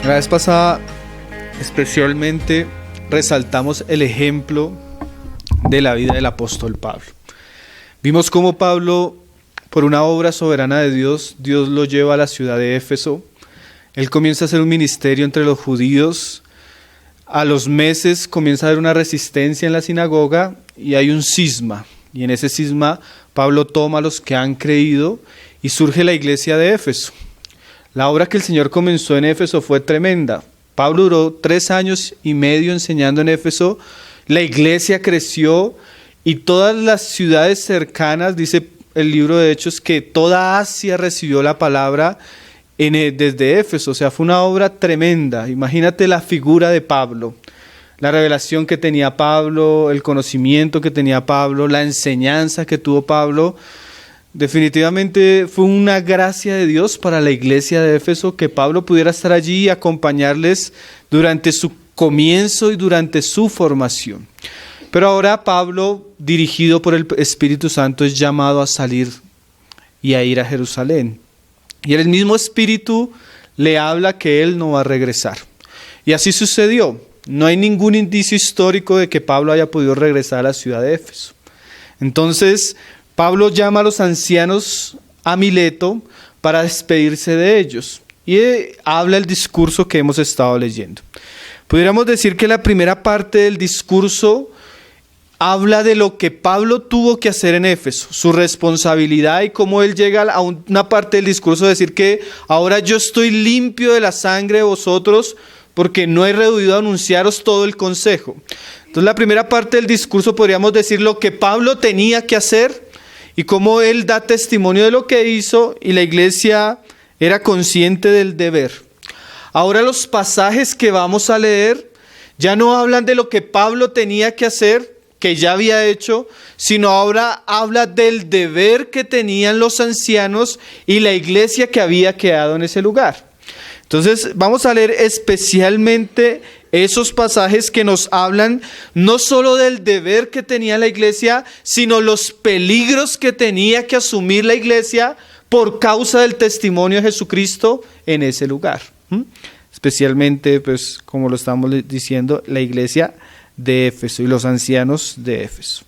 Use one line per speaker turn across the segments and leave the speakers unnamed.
La vez pasada especialmente resaltamos el ejemplo de la vida del apóstol Pablo. Vimos cómo Pablo, por una obra soberana de Dios, Dios lo lleva a la ciudad de Éfeso. Él comienza a hacer un ministerio entre los judíos. A los meses comienza a haber una resistencia en la sinagoga y hay un cisma. Y en ese cisma Pablo toma a los que han creído y surge la iglesia de Éfeso. La obra que el Señor comenzó en Éfeso fue tremenda. Pablo duró 3 años y medio enseñando en Éfeso. La iglesia creció y todas las ciudades cercanas, dice el libro de Hechos, que toda Asia recibió la palabra desde Éfeso. O sea, fue una obra tremenda. Imagínate la figura de Pablo, la revelación que tenía Pablo, el conocimiento que tenía Pablo, la enseñanza que tuvo Pablo. Definitivamente fue una gracia de Dios para la iglesia de Éfeso que Pablo pudiera estar allí y acompañarles durante su comienzo y durante su formación. Pero ahora Pablo, dirigido por el Espíritu Santo, es llamado a salir y a ir a Jerusalén. Y el mismo Espíritu le habla que él no va a regresar. Y así sucedió. No hay ningún indicio histórico de que Pablo haya podido regresar a la ciudad de Éfeso. Entonces, Pablo llama a los ancianos a Mileto para despedirse de ellos y habla el discurso que hemos estado leyendo. Pudiéramos decir que la primera parte del discurso habla de lo que Pablo tuvo que hacer en Éfeso, su responsabilidad y cómo él llega a una parte del discurso de decir que ahora yo estoy limpio de la sangre de vosotros porque no he rehuido a anunciaros todo el consejo. Entonces la primera parte del discurso podríamos decir lo que Pablo tenía que hacer y cómo él da testimonio de lo que hizo y la iglesia era consciente del deber. Ahora los pasajes que vamos a leer ya no hablan de lo que Pablo tenía que hacer, que ya había hecho, sino ahora habla del deber que tenían los ancianos y la iglesia que había quedado en ese lugar. Entonces vamos a leer especialmente esos pasajes que nos hablan no solo del deber que tenía la iglesia, sino los peligros que tenía que asumir la iglesia por causa del testimonio de Jesucristo en ese lugar. Especialmente, pues, como lo estamos diciendo, la iglesia de Éfeso y los ancianos de Éfeso.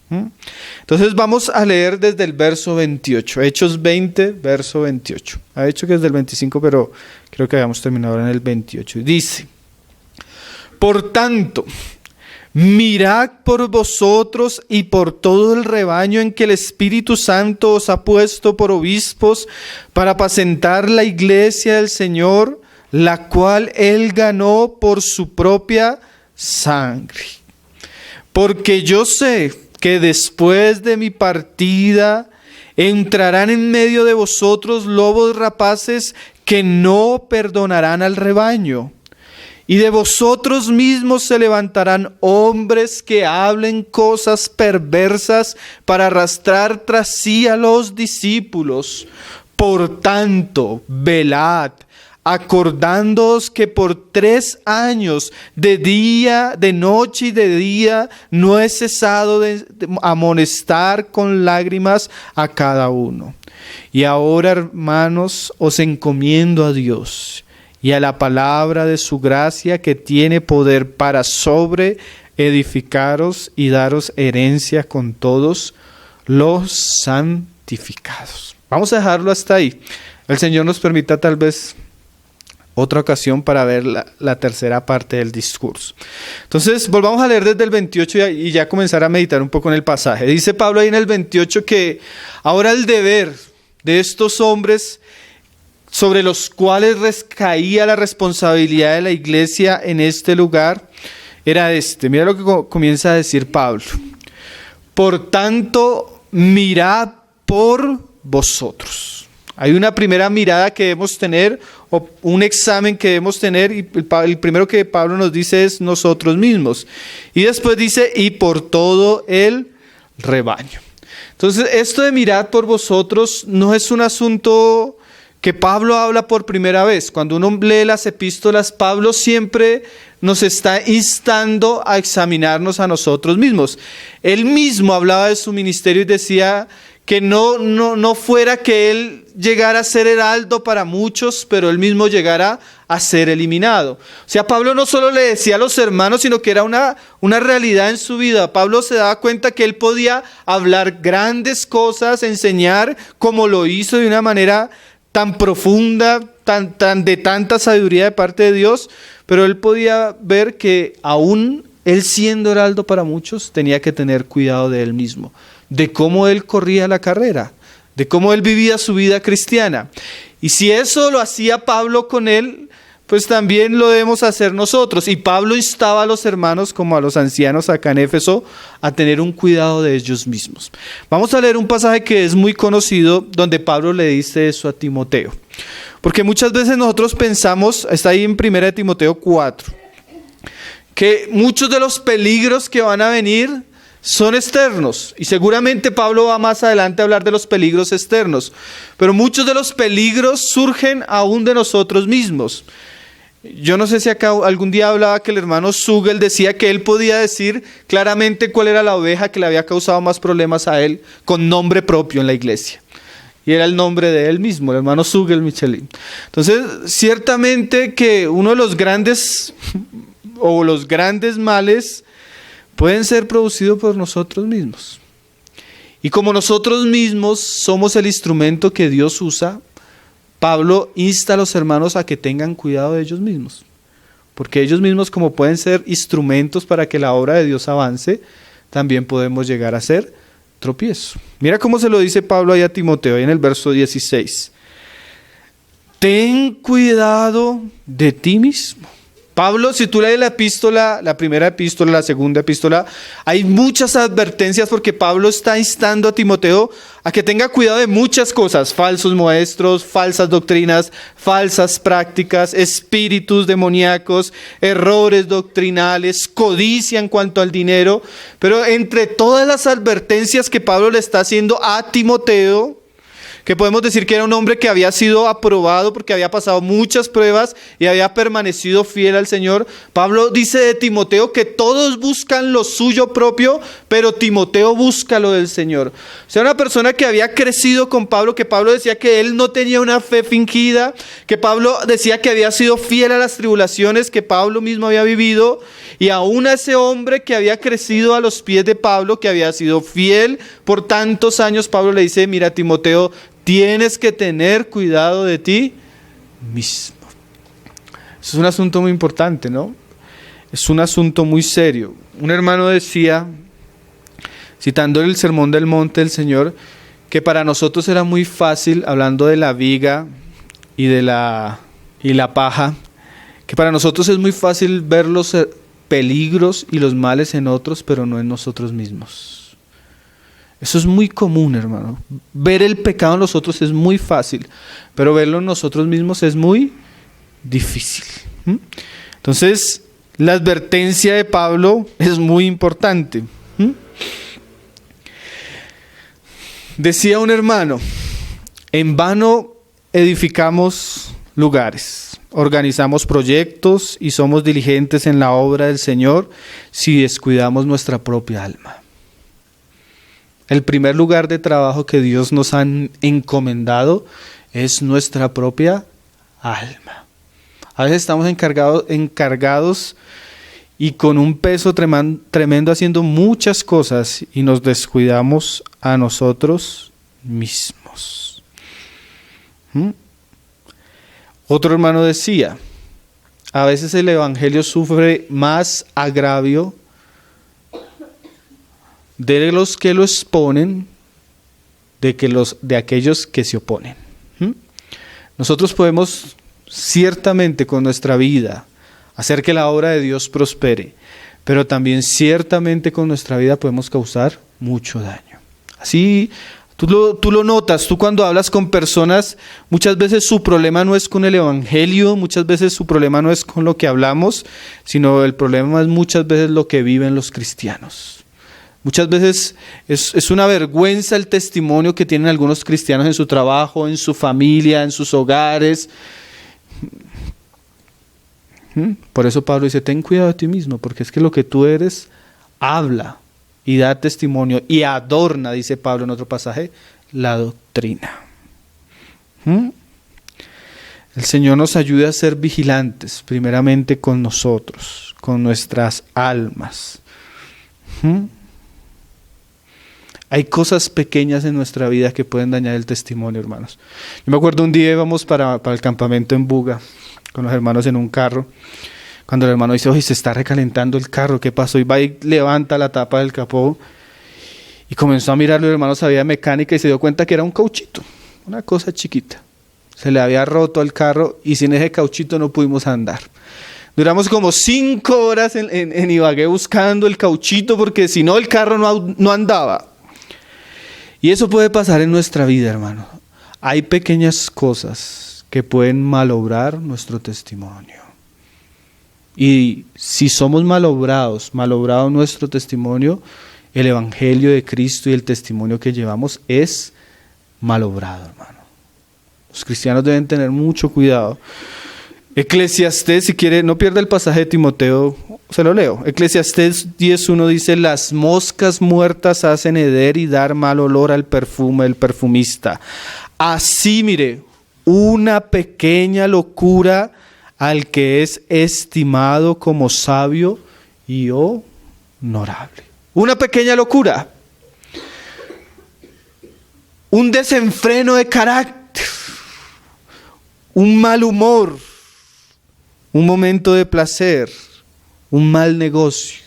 Entonces vamos a leer desde el verso 28, Hechos 20, verso 28. Ha hecho que es del 25, pero creo que habíamos terminado ahora en el 28. Dice: por tanto, mirad por vosotros y por todo el rebaño en que el Espíritu Santo os ha puesto por obispos para apacentar la iglesia del Señor, la cual él ganó por su propia sangre. Porque yo sé que después de mi partida entrarán en medio de vosotros lobos rapaces que no perdonarán al rebaño. Y de vosotros mismos se levantarán hombres que hablen cosas perversas para arrastrar tras sí a los discípulos. Por tanto, velad, acordándoos que por 3 años, de día, de noche y de día, no he cesado de amonestar con lágrimas a cada uno. Y ahora, hermanos, os encomiendo a Dios y a la palabra de su gracia, que tiene poder para edificaros y daros herencia con todos los santificados. Vamos a dejarlo hasta ahí. El Señor nos permita tal vez otra ocasión para ver la tercera parte del discurso. Entonces volvamos a leer desde el 28 y ya comenzar a meditar un poco en el pasaje. Dice Pablo ahí en el 28 que ahora el deber de estos hombres sobre los cuales recaía la responsabilidad de la iglesia en este lugar era este. Mira lo que comienza a decir Pablo. Por tanto, mirad por vosotros. Hay una primera mirada que debemos tener, o un examen que debemos tener, y el primero que Pablo nos dice es nosotros mismos. Y después dice, y por todo el rebaño. Entonces, esto de mirad por vosotros no es un asunto que Pablo habla por primera vez. Cuando uno lee las epístolas, Pablo siempre nos está instando a examinarnos a nosotros mismos. Él mismo hablaba de su ministerio y decía que no fuera que él llegara a ser heraldo para muchos, pero él mismo llegara a ser eliminado. O sea, Pablo no solo le decía a los hermanos, sino que era una realidad en su vida. Pablo se daba cuenta que él podía hablar grandes cosas, enseñar como lo hizo de una manera tan profunda, tan de tanta sabiduría de parte de Dios, pero él podía ver que aún él siendo heraldo para muchos, tenía que tener cuidado de él mismo, de cómo él corría la carrera, de cómo él vivía su vida cristiana. Y si eso lo hacía Pablo con él, pues también lo debemos hacer nosotros. Y Pablo instaba a los hermanos, como a los ancianos acá en Éfeso, a tener un cuidado de ellos mismos. Vamos a leer un pasaje que es muy conocido, donde Pablo le dice eso a Timoteo. Porque muchas veces nosotros pensamos, está ahí en 1 Timoteo 4, que muchos de los peligros que van a venir son externos. Y seguramente Pablo va más adelante a hablar de los peligros externos. Pero muchos de los peligros surgen aún de nosotros mismos. Yo no sé si acá algún día hablaba que el hermano Sugel decía que él podía decir claramente cuál era la oveja que le había causado más problemas a él con nombre propio en la iglesia. Y era el nombre de él mismo, el hermano Sugel Michelin. Entonces, ciertamente que uno de los grandes males pueden ser producidos por nosotros mismos. Y como nosotros mismos somos el instrumento que Dios usa, Pablo insta a los hermanos a que tengan cuidado de ellos mismos. Porque ellos mismos, como pueden ser instrumentos para que la obra de Dios avance, también podemos llegar a ser tropiezo. Mira cómo se lo dice Pablo ahí a Timoteo, ahí en el verso 16. Ten cuidado de ti mismo. Pablo, si tú lees la epístola, la primera epístola, la segunda epístola, hay muchas advertencias porque Pablo está instando a Timoteo a que tenga cuidado de muchas cosas: falsos maestros, falsas doctrinas, falsas prácticas, espíritus demoníacos, errores doctrinales, codicia en cuanto al dinero. Pero entre todas las advertencias que Pablo le está haciendo a Timoteo, que podemos decir que era un hombre que había sido aprobado porque había pasado muchas pruebas y había permanecido fiel al Señor, Pablo dice de Timoteo que todos buscan lo suyo propio, pero Timoteo busca lo del Señor. O sea, una persona que había crecido con Pablo, que Pablo decía que él no tenía una fe fingida, que Pablo decía que había sido fiel a las tribulaciones que Pablo mismo había vivido, y aún a ese hombre que había crecido a los pies de Pablo, que había sido fiel por tantos años, Pablo le dice: mira, Timoteo, tienes que tener cuidado de ti mismo. Eso es un asunto muy importante, ¿no? Es un asunto muy serio. Un hermano decía, citando el Sermón del Monte del Señor, que para nosotros era muy fácil, hablando de la viga y la paja, que para nosotros es muy fácil ver los peligros y los males en otros, pero no en nosotros mismos. Eso es muy común, hermano. Ver el pecado en los otros es muy fácil, pero verlo en nosotros mismos es muy difícil. Entonces, la advertencia de Pablo es muy importante. Decía un hermano: en vano edificamos lugares, organizamos proyectos y somos diligentes en la obra del Señor si descuidamos nuestra propia alma. El primer lugar de trabajo que Dios nos ha encomendado es nuestra propia alma. A veces estamos encargados y con un peso tremendo haciendo muchas cosas y nos descuidamos a nosotros mismos. Otro hermano decía: a veces el evangelio sufre más agravio de los que lo exponen de aquellos que se oponen. Nosotros podemos ciertamente con nuestra vida hacer que la obra de Dios prospere, pero también ciertamente con nuestra vida podemos causar mucho daño. Así tú lo notas, tú cuando hablas con personas, muchas veces su problema no es con el evangelio, muchas veces su problema no es con lo que hablamos, sino el problema es muchas veces lo que viven los cristianos. Muchas veces es una vergüenza el testimonio que tienen algunos cristianos en su trabajo, en su familia, en sus hogares. Por eso Pablo dice: ten cuidado de ti mismo, porque es que lo que tú eres habla y da testimonio y adorna, dice Pablo en otro pasaje, la doctrina. El Señor nos ayude a ser vigilantes, primeramente con nosotros, con nuestras almas. Hay cosas pequeñas en nuestra vida que pueden dañar el testimonio, hermanos. Yo me acuerdo un día íbamos para el campamento en Buga, con los hermanos en un carro. Cuando el hermano dice, oye, se está recalentando el carro, ¿qué pasó? Y va y levanta la tapa del capó y comenzó a mirarlo. El hermano sabía de mecánica y se dio cuenta que era un cauchito, una cosa chiquita. Se le había roto al carro y sin ese cauchito no pudimos andar. Duramos como 5 horas en Ibagué buscando el cauchito porque si no el carro no andaba. Y eso puede pasar en nuestra vida, hermano. Hay pequeñas cosas que pueden malobrar nuestro testimonio. Y si somos malogrado nuestro testimonio, el evangelio de Cristo y el testimonio que llevamos es malogrado, hermano. Los cristianos deben tener mucho cuidado. Eclesiastés, si quiere, no pierda el pasaje de Timoteo, se lo leo. Eclesiastés 10:1 dice, las moscas muertas hacen heder y dar mal olor al perfume del perfumista. Así, mire, una pequeña locura al que es estimado como sabio y honorable. Una pequeña locura. Un desenfreno de carácter. Un mal humor. Un momento de placer. Un mal negocio.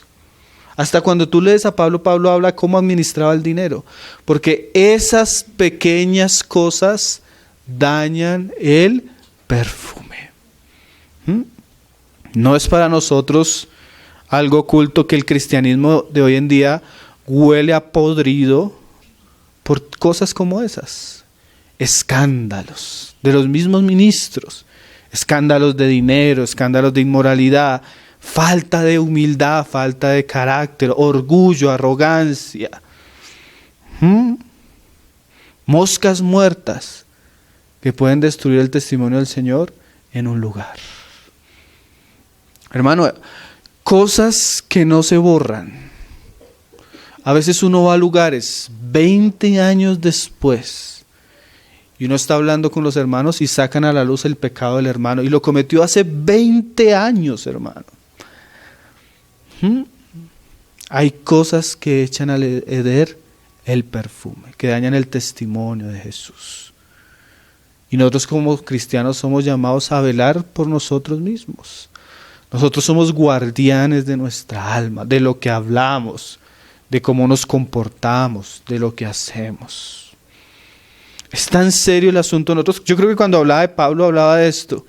Hasta cuando tú lees a Pablo, Pablo habla cómo administraba el dinero. Porque esas pequeñas cosas dañan el perfume. No es para nosotros algo oculto que el cristianismo de hoy en día huele a podrido por cosas como esas. Escándalos de los mismos ministros, escándalos de dinero, escándalos de inmoralidad, falta de humildad, falta de carácter, orgullo, arrogancia. Moscas muertas que pueden destruir el testimonio del Señor en un lugar. Hermano, cosas que no se borran. A veces uno va a lugares 20 años después y uno está hablando con los hermanos y sacan a la luz el pecado del hermano y lo cometió hace 20 años, hermano. Hay cosas que echan al heder el perfume, que dañan el testimonio de Jesús. Y nosotros como cristianos somos llamados a velar por nosotros mismos. Nosotros somos guardianes de nuestra alma, de lo que hablamos, de cómo nos comportamos, de lo que hacemos. Es tan serio el asunto. Yo creo que cuando hablaba de Pablo, hablaba de esto.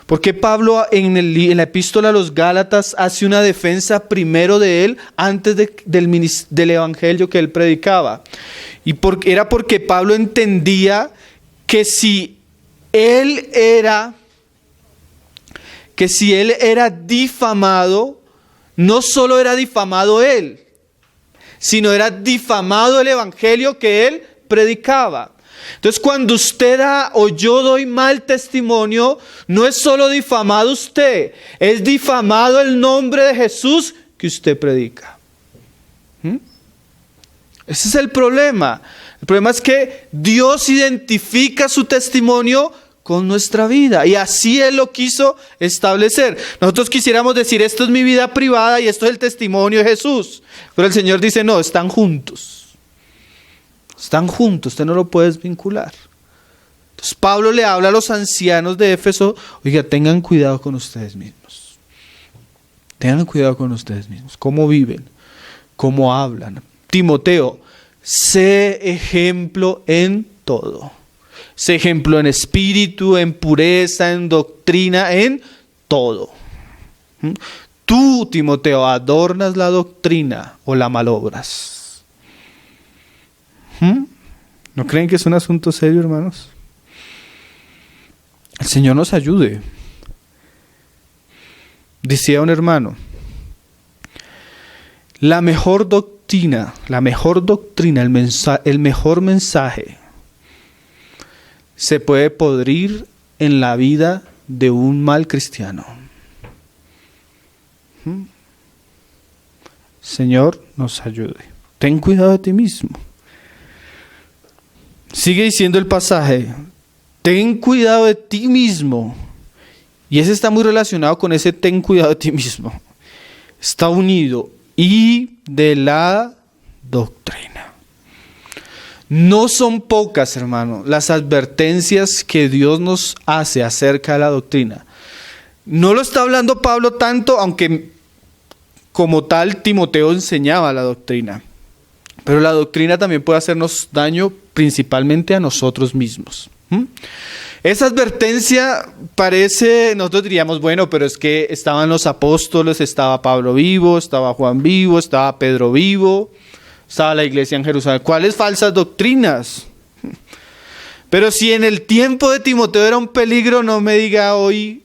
Porque Pablo en la epístola a los Gálatas hace una defensa primero de él antes del evangelio que él predicaba. Y era porque Pablo entendía que si él era difamado, no solo era difamado él, sino era difamado el evangelio que él predicaba. Entonces, cuando usted da o yo doy mal testimonio, no es solo difamado usted, es difamado el nombre de Jesús que usted predica. Ese es el problema. El problema es que Dios identifica su testimonio con nuestra vida y así Él lo quiso establecer. Nosotros quisiéramos decir, esto es mi vida privada y esto es el testimonio de Jesús. Pero el Señor dice, no, están juntos. Están juntos, usted no lo puede desvincular. Entonces Pablo le habla a los ancianos de Éfeso, oiga, tengan cuidado con ustedes mismos. Tengan cuidado con ustedes mismos. ¿Cómo viven? ¿Cómo hablan? Timoteo, sé ejemplo en todo. Sé ejemplo en espíritu, en pureza, en doctrina, en todo. Tú, Timoteo, adornas la doctrina o la malobras. ¿No creen que es un asunto serio, hermanos? El Señor nos ayude. Decía un hermano, la mejor doctrina, el mejor mensaje se puede podrir en la vida de un mal cristiano. Señor, nos ayude. Ten cuidado de ti mismo. Sigue diciendo el pasaje, ten cuidado de ti mismo. Y ese está muy relacionado con ese ten cuidado de ti mismo. Está unido y de la doctrina. No son pocas, hermano, las advertencias que Dios nos hace acerca de la doctrina. No lo está hablando Pablo tanto, aunque como tal Timoteo enseñaba la doctrina. Pero la doctrina también puede hacernos daño principalmente a nosotros mismos. Esa advertencia parece, nosotros diríamos, bueno, pero es que estaban los apóstoles, estaba Pablo vivo, estaba Juan vivo, estaba Pedro vivo, estaba la iglesia en Jerusalén. ¿Cuáles falsas doctrinas? Pero si en el tiempo de Timoteo era un peligro, no me diga hoy,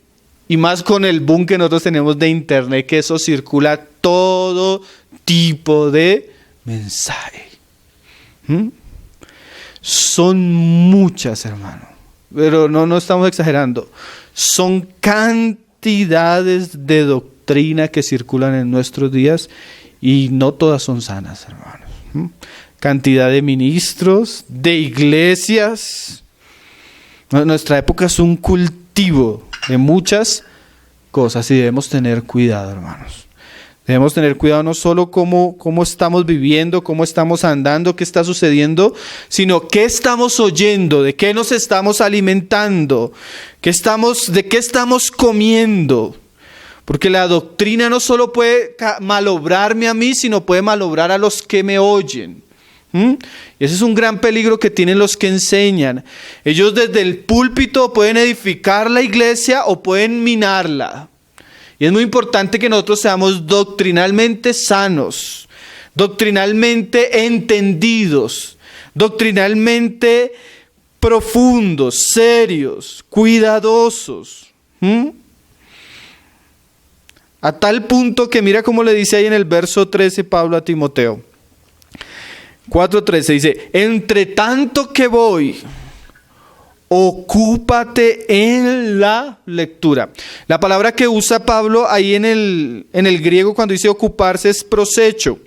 y más con el boom que nosotros tenemos de internet, que eso circula todo tipo de mensaje. Son muchas, hermano, pero no estamos exagerando. Son cantidades de doctrina que circulan en nuestros días y no todas son sanas, hermanos. Cantidad de ministros, de iglesias. Nuestra época es un cultivo de muchas cosas y debemos tener cuidado, hermanos. Debemos tener cuidado no solo cómo estamos viviendo, cómo estamos andando, qué está sucediendo, sino qué estamos oyendo, de qué nos estamos alimentando, de qué estamos comiendo. Porque la doctrina no solo puede malobrarme a mí, sino puede malobrar a los que me oyen. Y ese es un gran peligro que tienen los que enseñan. Ellos desde el púlpito pueden edificar la iglesia o pueden minarla. Y es muy importante que nosotros seamos doctrinalmente sanos, doctrinalmente entendidos, doctrinalmente profundos, serios, cuidadosos. A tal punto que mira cómo le dice ahí en el verso 13 Pablo a Timoteo. 4:13 dice, entre tanto que voy, ocúpate en la lectura. La palabra que usa Pablo ahí en el griego cuando dice ocuparse es prosecho,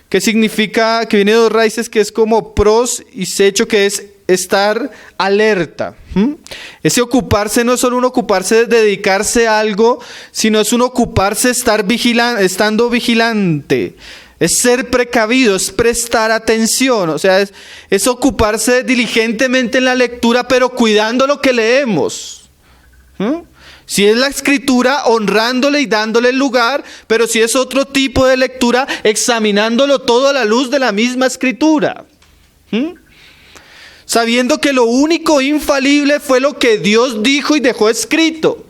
que significa, que viene de dos raíces que es como pros y secho, que es estar alerta. Ese ocuparse no es solo un ocuparse de dedicarse a algo, sino es un ocuparse estando vigilante. Es ser precavido, es prestar atención, o sea, es ocuparse diligentemente en la lectura, pero cuidando lo que leemos. Si es la escritura, honrándole y dándole el lugar, pero si es otro tipo de lectura, examinándolo todo a la luz de la misma escritura. Sabiendo que lo único infalible fue lo que Dios dijo y dejó escrito.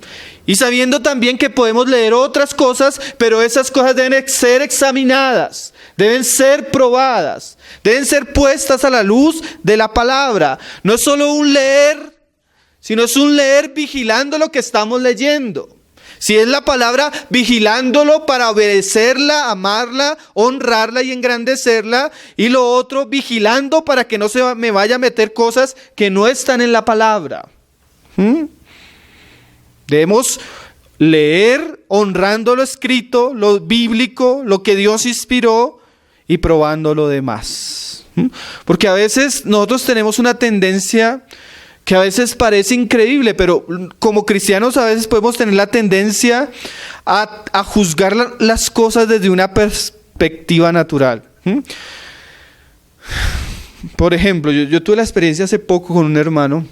Y sabiendo también que podemos leer otras cosas, pero esas cosas deben ser examinadas, deben ser probadas, deben ser puestas a la luz de la palabra. No es solo un leer, sino es un leer vigilando lo que estamos leyendo. Si es la palabra, vigilándolo para obedecerla, amarla, honrarla y engrandecerla. Y lo otro, vigilando para que no se me vaya a meter cosas que no están en la palabra. Debemos leer honrando lo escrito, lo bíblico, lo que Dios inspiró y probando lo demás. Porque a veces nosotros tenemos una tendencia que a veces parece increíble, pero como cristianos a veces podemos tener la tendencia a juzgar las cosas desde una perspectiva natural. Por ejemplo, yo tuve la experiencia hace poco con un hermano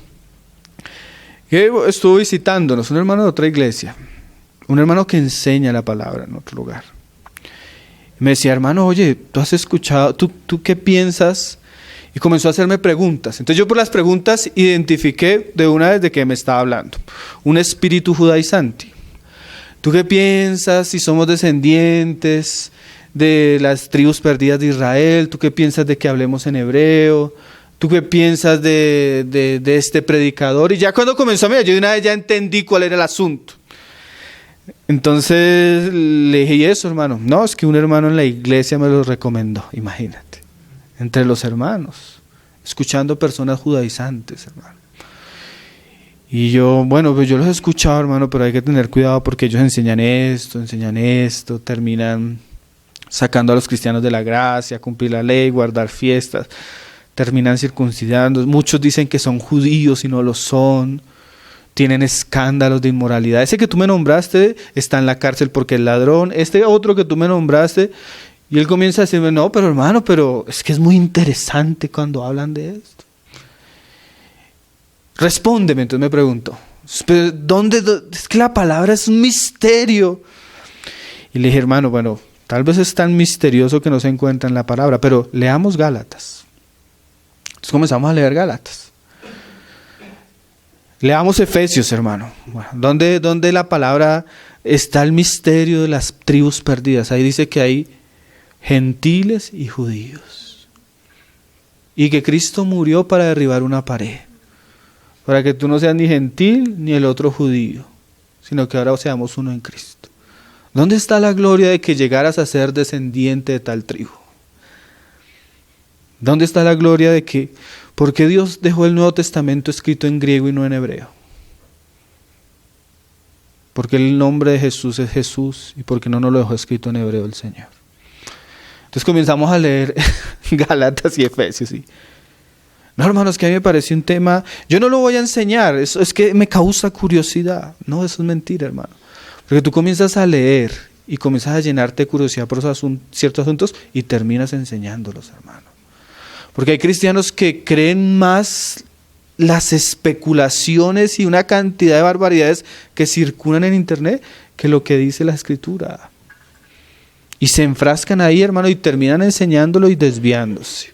que estuvo visitándonos, un hermano de otra iglesia, un hermano que enseña la palabra en otro lugar. Me decía, hermano, oye, ¿tú has escuchado, tú qué piensas? Y comenzó a hacerme preguntas. Entonces yo por las preguntas identifiqué de una vez de qué me estaba hablando. Un espíritu judaizante. ¿Tú qué piensas si somos descendientes de las tribus perdidas de Israel? ¿Tú qué piensas de que hablemos en hebreo? ¿Tú qué piensas de este predicador? Y ya cuando comenzó a mirar, yo de una vez ya entendí cuál era el asunto. Entonces le dije, ¿y eso, hermano? No, es que un hermano en la iglesia me lo recomendó, imagínate. Entre los hermanos, escuchando personas judaizantes, hermano. Y yo, bueno, pues yo los he escuchado, hermano, pero hay que tener cuidado porque ellos enseñan esto, terminan sacando a los cristianos de la gracia, cumplir la ley, guardar fiestas. terminan circuncidando. Muchos dicen que son judíos y no lo son. Tienen escándalos de inmoralidad. Ese que tú me nombraste está en la cárcel porque es ladrón. Este otro que tú me nombraste, y él comienza a decirme, no, pero hermano, pero es que es muy interesante cuando hablan de esto. Respóndeme, entonces me pregunto, ¿dónde? Es que la palabra es un misterio. Y le dije, hermano, bueno, tal vez es tan misterioso que no se encuentra en la palabra, pero leamos Gálatas. Entonces comenzamos a leer Gálatas. Leamos Efesios, hermano. Bueno, ¿dónde la palabra está el misterio de las tribus perdidas? Ahí dice que hay gentiles y judíos. Y que Cristo murió para derribar una pared. Para que tú no seas ni gentil ni el otro judío, sino que ahora seamos uno en Cristo. ¿Dónde está la gloria de que llegaras a ser descendiente de tal tribu? ¿Dónde está la gloria de que... ¿Por qué Dios dejó el Nuevo Testamento escrito en griego y no en hebreo? Porque el nombre de Jesús es Jesús y porque no nos lo dejó escrito en hebreo el Señor. Entonces comenzamos a leer Gálatas y Efesios. ¿Sí? No, hermanos, que a mí me parece un tema... Yo no lo voy a enseñar, eso es que me causa curiosidad. No, eso es mentira, hermano. Porque tú comienzas a leer y comienzas a llenarte de curiosidad por esos ciertos asuntos y terminas enseñándolos, hermano. Porque hay cristianos que creen más las especulaciones y una cantidad de barbaridades que circulan en internet que lo que dice la Escritura. Y se enfrascan ahí, hermano, y terminan enseñándolo y desviándose.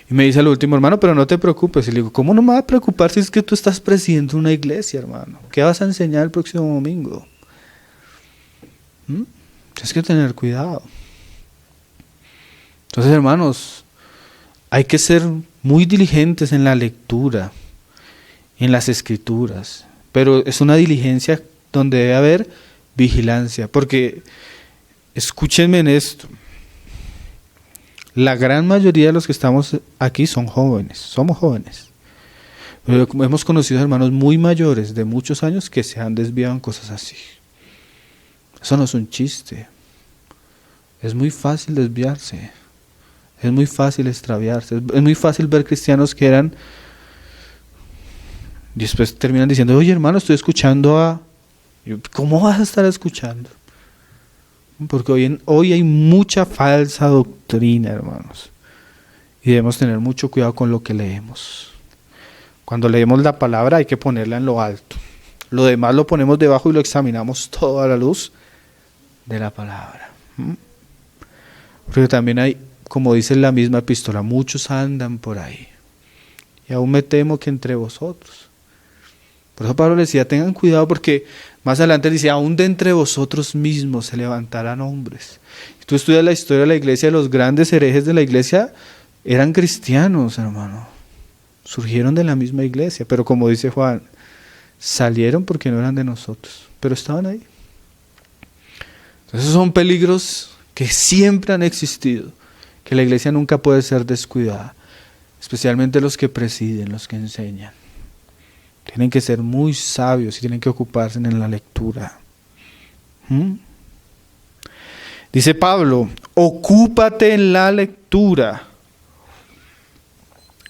Y me dice al último, hermano, pero no te preocupes. Y le digo, ¿cómo no me va a preocupar si es que tú estás presidiendo una iglesia, hermano? ¿Qué vas a enseñar el próximo domingo? Tienes que tener cuidado. Entonces, hermanos, hay que ser muy diligentes en la lectura, en las escrituras, pero es una diligencia donde debe haber vigilancia, porque escúchenme en esto, la gran mayoría de los que estamos aquí son jóvenes, somos jóvenes, pero hemos conocido hermanos muy mayores de muchos años que se han desviado en cosas así. Eso no es un chiste, es muy fácil desviarse. Es muy fácil extraviarse, es muy fácil ver cristianos que eran, y después terminan diciendo, oye hermano, estoy escuchando a... ¿Cómo vas a estar escuchando? Porque hoy hay mucha falsa doctrina, hermanos, y debemos tener mucho cuidado con lo que leemos. Cuando leemos la palabra hay que ponerla en lo alto, lo demás lo ponemos debajo y lo examinamos todo a la luz de la palabra. Porque también hay, como dice la misma epístola, muchos andan por ahí. Y aún me temo que entre vosotros. Por eso Pablo le decía, tengan cuidado porque más adelante dice, aún de entre vosotros mismos se levantarán hombres. Y tú estudias la historia de la iglesia, los grandes herejes de la iglesia eran cristianos, hermano. Surgieron de la misma iglesia, pero como dice Juan, salieron porque no eran de nosotros, pero estaban ahí. Entonces esos son peligros que siempre han existido, que la iglesia nunca puede ser descuidada, especialmente los que presiden, los que enseñan. Tienen que ser muy sabios y tienen que ocuparse en la lectura. Dice Pablo, ocúpate en la lectura,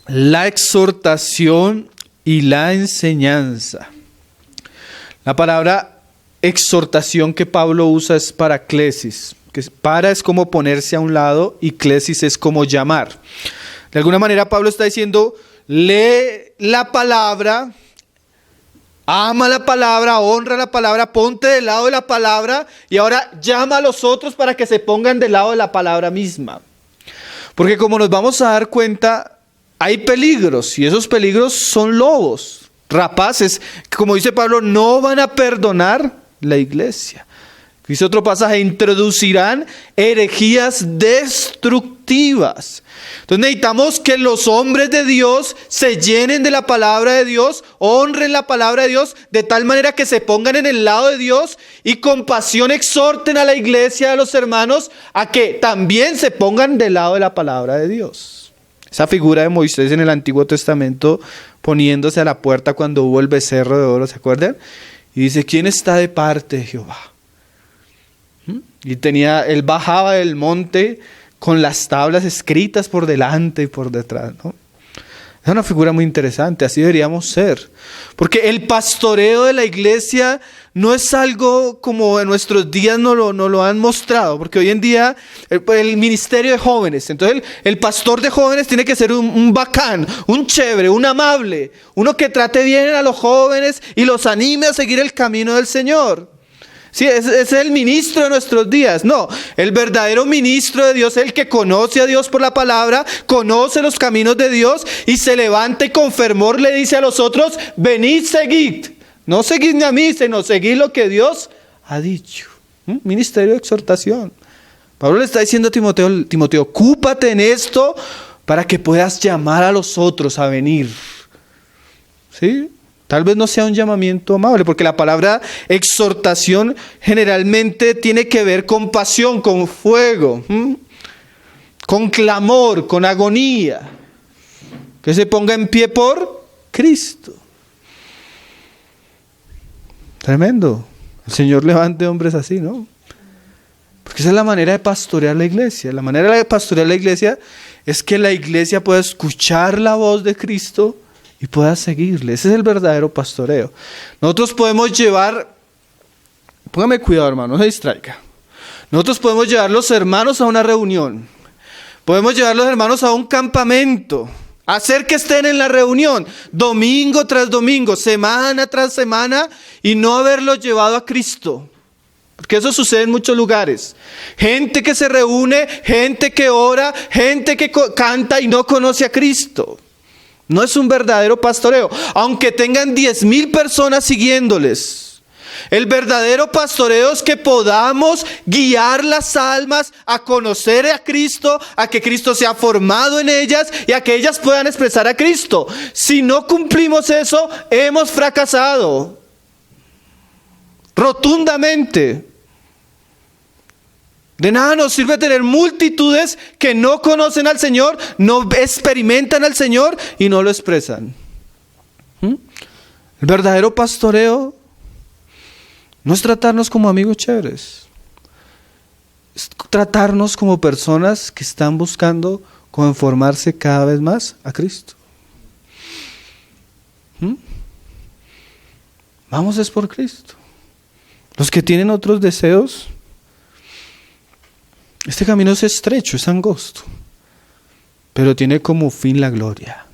la exhortación y la enseñanza. La palabra exhortación que Pablo usa es paraclesis, que para es como ponerse a un lado y clesis es como llamar. De alguna manera Pablo está diciendo, lee la palabra, ama la palabra, honra la palabra, ponte del lado de la palabra y ahora llama a los otros para que se pongan del lado de la palabra misma. Porque como nos vamos a dar cuenta, hay peligros y esos peligros son lobos, rapaces, que como dice Pablo, no van a perdonar la iglesia. Dice otro pasaje, introducirán herejías destructivas. Entonces necesitamos que los hombres de Dios se llenen de la palabra de Dios, honren la palabra de Dios, de tal manera que se pongan en el lado de Dios y con pasión exhorten a la iglesia, a los hermanos, a que también se pongan del lado de la palabra de Dios. Esa figura de Moisés en el Antiguo Testamento poniéndose a la puerta cuando hubo el becerro de oro, ¿se acuerdan? Y dice, ¿quién está de parte de Jehová? Y él bajaba del monte con las tablas escritas por delante y por detrás, ¿no? Es una figura muy interesante, así deberíamos ser. Porque el pastoreo de la iglesia no es algo como en nuestros días nos lo han mostrado. Porque hoy en día el ministerio de jóvenes, entonces el pastor de jóvenes tiene que ser un bacán, un chévere, un amable, uno que trate bien a los jóvenes y los anime a seguir el camino del Señor. Sí, es el ministro de nuestros días. No, el verdadero ministro de Dios es el que conoce a Dios por la palabra, conoce los caminos de Dios y se levanta y con fervor le dice a los otros: venid, seguid. No seguidme a mí, sino seguid lo que Dios ha dicho. Ministerio de exhortación. Pablo le está diciendo a Timoteo, ocúpate en esto para que puedas llamar a los otros a venir. ¿Sí? Tal vez no sea un llamamiento amable, porque la palabra exhortación generalmente tiene que ver con pasión, con fuego, con clamor, con agonía. Que se ponga en pie por Cristo. Tremendo. El Señor levante hombres así, ¿no? Porque esa es la manera de pastorear la iglesia. La manera de pastorear la iglesia es que la iglesia pueda escuchar la voz de Cristo y pueda seguirle. Ese es el verdadero pastoreo. Nosotros podemos llevar, póngame cuidado, hermano, no se distraiga. Nosotros podemos llevar los hermanos a una reunión. Podemos llevar los hermanos a un campamento. Hacer que estén en la reunión, domingo tras domingo, semana tras semana, y no haberlos llevado a Cristo. Porque eso sucede en muchos lugares. Gente que se reúne, gente que ora, gente que canta y no conoce a Cristo. No es un verdadero pastoreo, aunque tengan 10,000 personas siguiéndoles. El verdadero pastoreo es que podamos guiar las almas a conocer a Cristo, a que Cristo sea formado en ellas y a que ellas puedan expresar a Cristo. Si no cumplimos eso, hemos fracasado rotundamente. De nada nos sirve tener multitudes que no conocen al Señor, no experimentan al Señor y no lo expresan. El verdadero pastoreo no es tratarnos como amigos chéveres. Es tratarnos como personas que están buscando conformarse cada vez más a Cristo. Vamos es por Cristo. Los que tienen otros deseos, este camino es estrecho, es angosto, pero tiene como fin la gloria.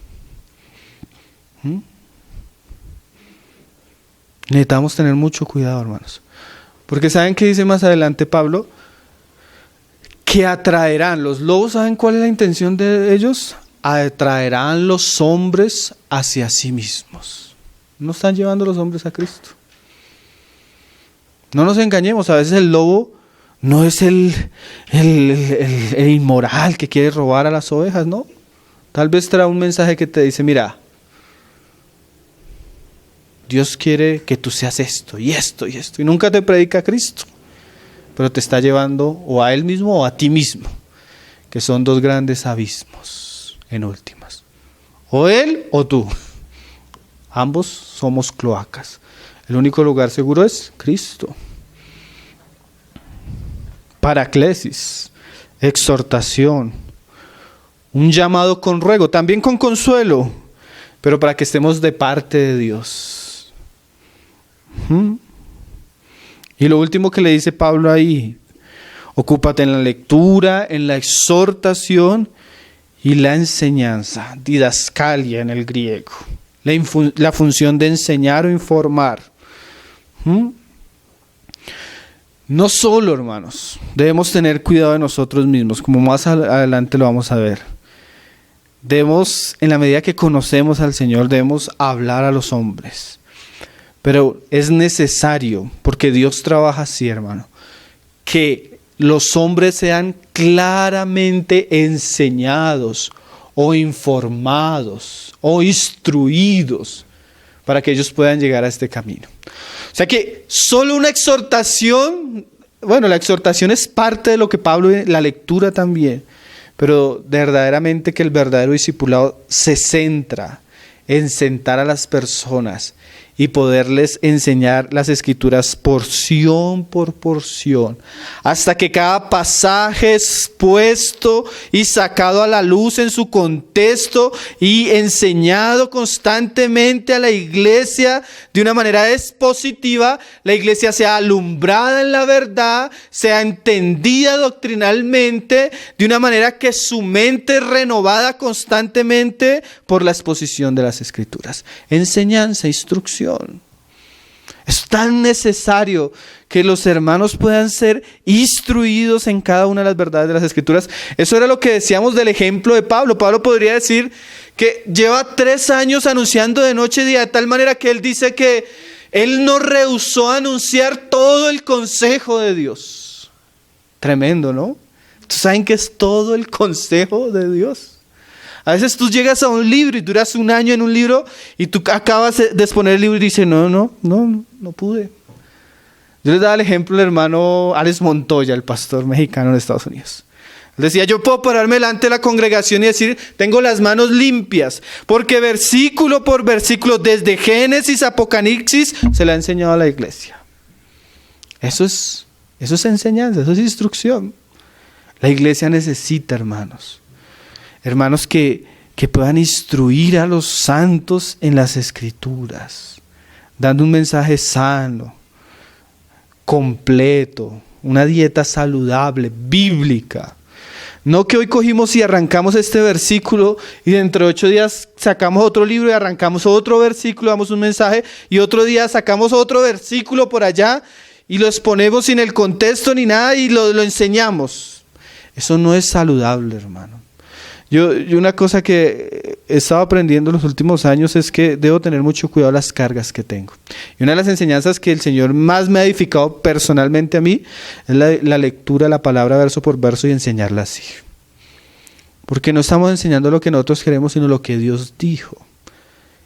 Necesitamos tener mucho cuidado, hermanos. Porque ¿saben qué dice más adelante Pablo? Que atraerán, los lobos, ¿saben cuál es la intención de ellos? Atraerán los hombres hacia sí mismos. No están llevando los hombres a Cristo. No nos engañemos, a veces el lobo no es el inmoral que quiere robar a las ovejas, ¿no? Tal vez trae un mensaje que te dice, mira, Dios quiere que tú seas esto y esto y esto. Y nunca te predica a Cristo, pero te está llevando o a Él mismo o a ti mismo, que son dos grandes abismos en últimas. O Él o tú. Ambos somos cloacas. El único lugar seguro es Cristo. Paraclesis, exhortación, un llamado con ruego, también con consuelo, pero para que estemos de parte de Dios. Y lo último que le dice Pablo ahí, ocúpate en la lectura, en la exhortación y la enseñanza, didascalia en el griego, la función de enseñar o informar. No solo, hermanos, debemos tener cuidado de nosotros mismos, como más adelante lo vamos a ver. Debemos, en la medida que conocemos al Señor, debemos hablar a los hombres. Pero es necesario, porque Dios trabaja así, hermano, que los hombres sean claramente enseñados o informados o instruidos para que ellos puedan llegar a este camino. O sea que solo una exhortación, bueno, la exhortación es parte de lo que Pablo, la lectura también, pero verdaderamente que el verdadero discipulado se centra en sentar a las personas y poderles enseñar las Escrituras porción por porción, hasta que cada pasaje expuesto y sacado a la luz en su contexto y enseñado constantemente a la iglesia de una manera expositiva, la iglesia sea alumbrada en la verdad, sea entendida doctrinalmente de una manera que su mente es renovada constantemente por la exposición de las Escrituras. Enseñanza, instrucción. Es tan necesario que los hermanos puedan ser instruidos en cada una de las verdades de las Escrituras. Eso era lo que decíamos del ejemplo de Pablo. Pablo podría decir que lleva 3 años anunciando de noche y día, de tal manera que él dice que él no rehusó anunciar todo el consejo de Dios. Tremendo, ¿no? ¿Saben qué es todo el consejo de Dios? A veces tú llegas a un libro y duras 1 año en un libro y tú acabas de exponer el libro y dices, no pude. Yo les daba el ejemplo del hermano Alex Montoya, el pastor mexicano en Estados Unidos. Él decía, yo puedo pararme delante de la congregación y decir, tengo las manos limpias, porque versículo por versículo, desde Génesis a Apocalipsis, se le ha enseñado a la iglesia. Eso es enseñanza, eso es instrucción. La iglesia necesita hermanos que puedan instruir a los santos en las Escrituras, dando un mensaje sano, completo, una dieta saludable, bíblica. No que hoy cogimos y arrancamos este versículo y dentro de 8 días sacamos otro libro y arrancamos otro versículo, damos un mensaje y otro día sacamos otro versículo por allá y lo exponemos sin el contexto ni nada y lo enseñamos. Eso no es saludable, hermano. Yo una cosa que he estado aprendiendo en los últimos años es que debo tener mucho cuidado las cargas que tengo. Y una de las enseñanzas que el Señor más me ha edificado personalmente a mí es la lectura de la palabra verso por verso y enseñarla así. Porque no estamos enseñando lo que nosotros queremos, sino lo que Dios dijo.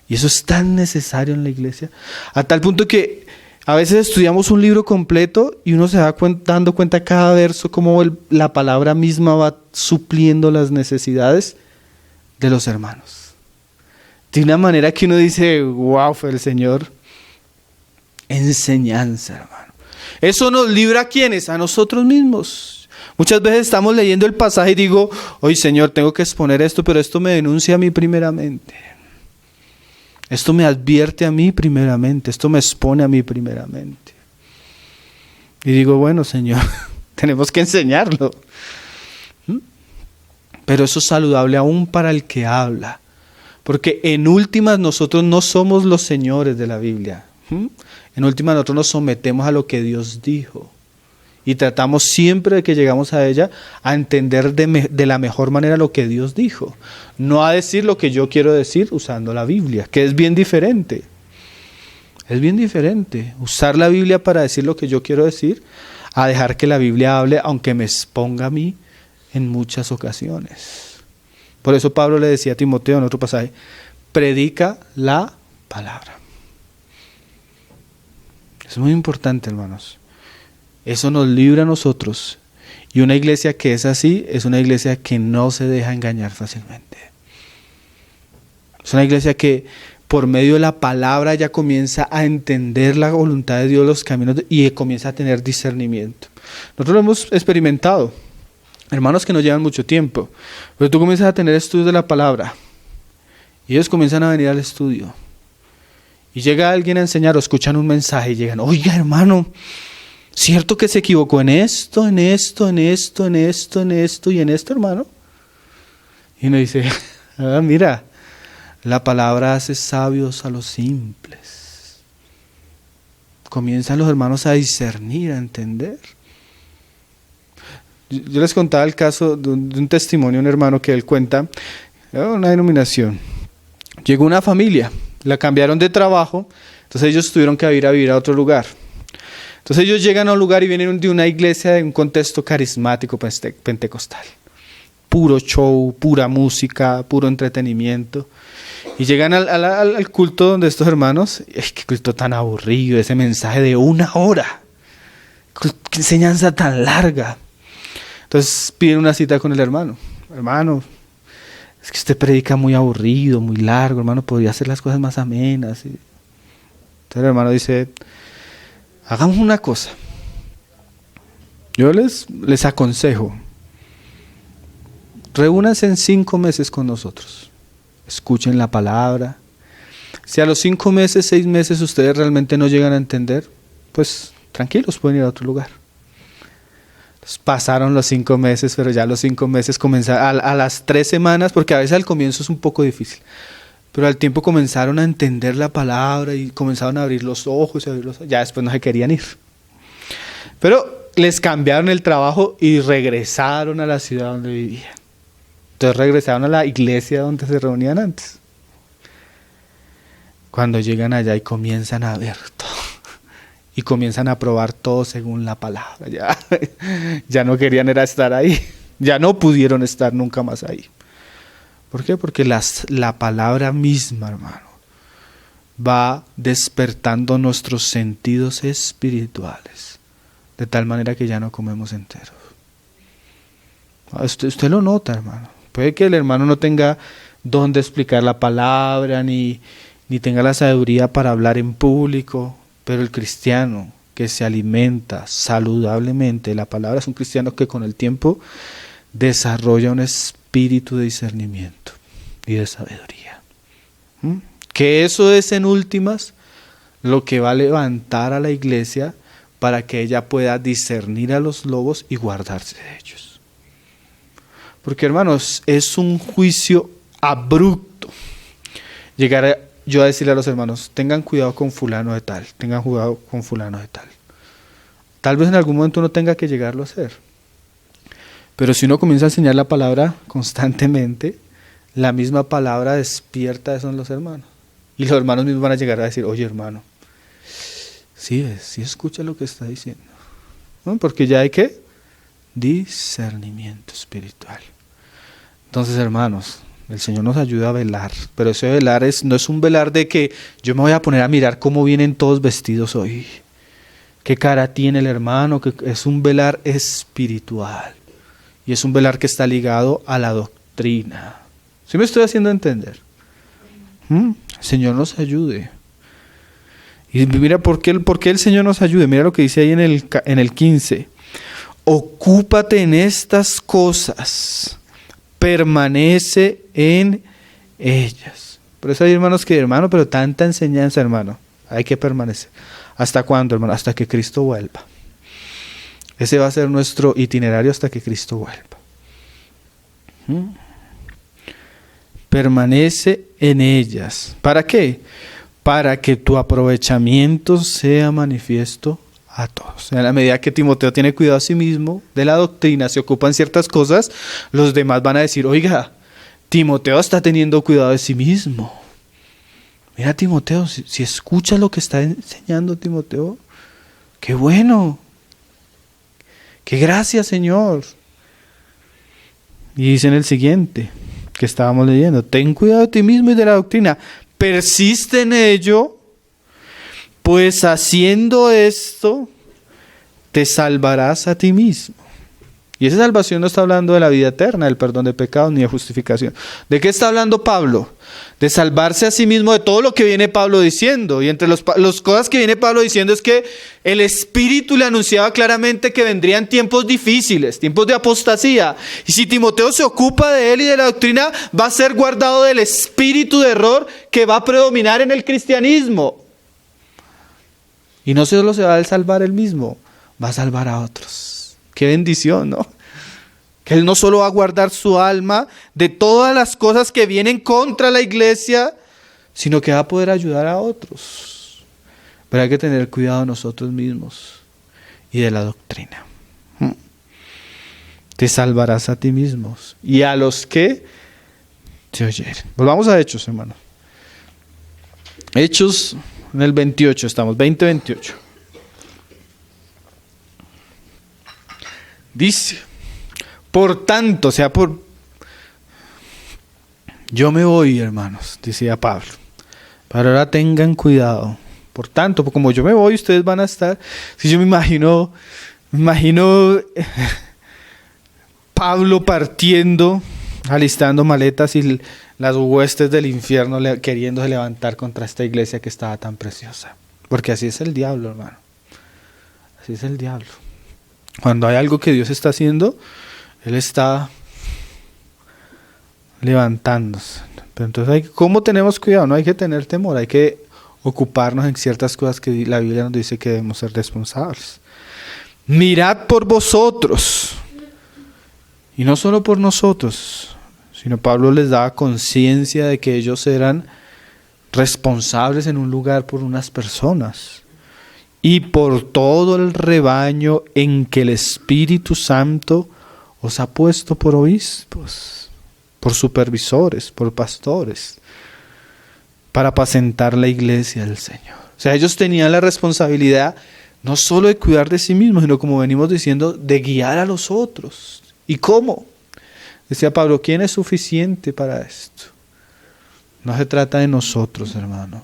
Y eso es tan necesario en la iglesia, a tal punto que a veces estudiamos un libro completo y uno se va dando cuenta cada verso cómo la palabra misma va supliendo las necesidades de los hermanos. De una manera que uno dice, wow, fue el Señor. Enseñanza, hermano. Eso nos libra ¿a quiénes? A nosotros mismos. Muchas veces estamos leyendo el pasaje y digo, oye Señor, tengo que exponer esto, pero esto me denuncia a mí primeramente. Esto me advierte a mí primeramente, esto me expone a mí primeramente. Y digo, bueno, Señor, tenemos que enseñarlo. Pero eso es saludable aún para el que habla. Porque en últimas nosotros no somos los señores de la Biblia. En últimas nosotros nos sometemos a lo que Dios dijo. Y tratamos siempre de que llegamos a ella a entender de la mejor manera lo que Dios dijo. No a decir lo que yo quiero decir usando la Biblia, que es bien diferente. Es bien diferente usar la Biblia para decir lo que yo quiero decir, a dejar que la Biblia hable aunque me exponga a mí en muchas ocasiones. Por eso Pablo le decía a Timoteo en otro pasaje, predica la palabra. Es muy importante, hermanos. Eso nos libra a nosotros. Y una iglesia que es así, es una iglesia que no se deja engañar fácilmente. Es una iglesia que por medio de la palabra ya comienza a entender la voluntad de Dios, los caminos, y comienza a tener discernimiento. Nosotros lo hemos experimentado. Hermanos que no llevan mucho tiempo. Pero tú comienzas a tener estudios de la palabra. Y ellos comienzan a venir al estudio. Y llega alguien a enseñar o escuchan un mensaje y llegan, oiga hermano, ¿cierto que se equivocó en esto, en esto, en esto, en esto, en esto y en esto, hermano? Y uno dice, mira, la palabra hace sabios a los simples. Comienzan los hermanos a discernir, a entender. Yo les contaba el caso de un testimonio, un hermano que él cuenta, una denominación. Llegó una familia, la cambiaron de trabajo, entonces ellos tuvieron que ir a vivir a otro lugar. Entonces ellos llegan a un lugar y vienen de una iglesia de un contexto carismático pentecostal. Puro show, pura música, puro entretenimiento. Y llegan al culto donde estos hermanos, qué culto tan aburrido, ese mensaje de 1 hora. Qué enseñanza tan larga. Entonces piden una cita con el hermano. Hermano, es que usted predica muy aburrido, muy largo, hermano, podría hacer las cosas más amenas. Entonces el hermano dice, hagamos una cosa. Yo les aconsejo, reúnanse en 5 meses con nosotros. Escuchen la palabra. Si a los 5 meses, 6 meses ustedes realmente no llegan a entender, pues tranquilos, pueden ir a otro lugar. Entonces, pasaron los 5 meses, pero ya los 5 meses comenzaron, a las 3 semanas, porque a veces al comienzo es un poco difícil, pero al tiempo comenzaron a entender la palabra y comenzaron a abrir los ojos, ya después no se querían ir. Pero les cambiaron el trabajo y regresaron a la ciudad donde vivían. Entonces regresaron a la iglesia donde se reunían antes. Cuando llegan allá y comienzan a ver todo, y comienzan a probar todo según la palabra, ya no querían era estar ahí, ya no pudieron estar nunca más ahí. ¿Por qué? Porque la palabra misma, hermano, va despertando nuestros sentidos espirituales, de tal manera que ya no comemos enteros. Usted lo nota, hermano. Puede que el hermano no tenga don de explicar la palabra, ni tenga la sabiduría para hablar en público, pero el cristiano que se alimenta saludablemente de la palabra es un cristiano que con el tiempo desarrolla un espíritu de discernimiento y de sabiduría. Que eso es en últimas lo que va a levantar a la iglesia para que ella pueda discernir a los lobos y guardarse de ellos. Porque, hermanos, es un juicio abrupto llegar yo a decirle a los hermanos, tengan cuidado con fulano de tal, tengan cuidado con fulano de tal. Tal vez en algún momento uno tenga que llegarlo a hacer. Pero si uno comienza a enseñar la palabra constantemente, la misma palabra despierta eso en los hermanos. Y los hermanos mismos van a llegar a decir, oye hermano, sí escucha lo que está diciendo. ¿No? Porque ya hay ¿qué? Discernimiento espiritual. Entonces, hermanos, el Señor nos ayuda a velar, pero ese velar no es un velar de que yo me voy a poner a mirar cómo vienen todos vestidos hoy, qué cara tiene el hermano, que es un velar espiritual y es un velar que está ligado a la doctrina. ¿Sí me estoy haciendo entender? El Señor nos ayude. Y mira por qué el Señor nos ayude. Mira lo que dice ahí en el 15. Ocúpate en estas cosas, permanece en ellas. Por eso hay hermanos que, hermano, pero tanta enseñanza, hermano, hay que permanecer. ¿Hasta cuándo, hermano? Hasta que Cristo vuelva. Ese va a ser nuestro itinerario hasta que Cristo vuelva. Permanece en ellas. ¿Para qué? Para que tu aprovechamiento sea manifiesto a todos. En la medida que Timoteo tiene cuidado a sí mismo de la doctrina, se ocupan ciertas cosas, los demás van a decir, oiga, Timoteo está teniendo cuidado de sí mismo. Mira Timoteo, si escucha lo que está enseñando Timoteo, qué bueno, qué gracias Señor. Y dice en el siguiente, que estábamos leyendo, ten cuidado de ti mismo y de la doctrina, persiste en ello, pues haciendo esto, te salvarás a ti mismo. Y esa salvación no está hablando de la vida eterna, del perdón de pecados, ni de justificación. ¿De qué está hablando Pablo? De salvarse a sí mismo de todo lo que viene Pablo diciendo. Y entre las cosas que viene Pablo diciendo es que el Espíritu le anunciaba claramente que vendrían tiempos difíciles, tiempos de apostasía. Y si Timoteo se ocupa de él y de la doctrina, va a ser guardado del espíritu de error que va a predominar en el cristianismo. Y no solo se va a salvar él mismo, va a salvar a otros. Qué bendición, ¿no? Que él no solo va a guardar su alma de todas las cosas que vienen contra la iglesia, sino que va a poder ayudar a otros. Pero hay que tener cuidado de nosotros mismos y de la doctrina. Te salvarás a ti mismos y a los que te oyeren. Volvamos a Hechos, hermano. Hechos en el 28 estamos, 20-28. Dice, por tanto, yo me voy, hermanos, decía Pablo, pero ahora tengan cuidado. Por tanto, como yo me voy, ustedes van a estar. Si yo me imagino Pablo partiendo, alistando maletas y las huestes del infierno queriéndose levantar contra esta iglesia que estaba tan preciosa. Porque así es el diablo, hermano. Así es el diablo. Cuando hay algo que Dios está haciendo, Él está levantándose. Pero entonces, ¿cómo tenemos cuidado? No hay que tener temor, hay que ocuparnos en ciertas cosas que la Biblia nos dice que debemos ser responsables. Mirad por vosotros. Y no solo por nosotros, sino Pablo les daba conciencia de que ellos eran responsables en un lugar por unas personas. Y por todo el rebaño en que el Espíritu Santo os ha puesto por obispos, por supervisores, por pastores, para apacentar la iglesia del Señor. O sea, ellos tenían la responsabilidad no solo de cuidar de sí mismos, sino, como venimos diciendo, de guiar a los otros. ¿Y cómo? Decía Pablo, ¿quién es suficiente para esto? No se trata de nosotros, hermano.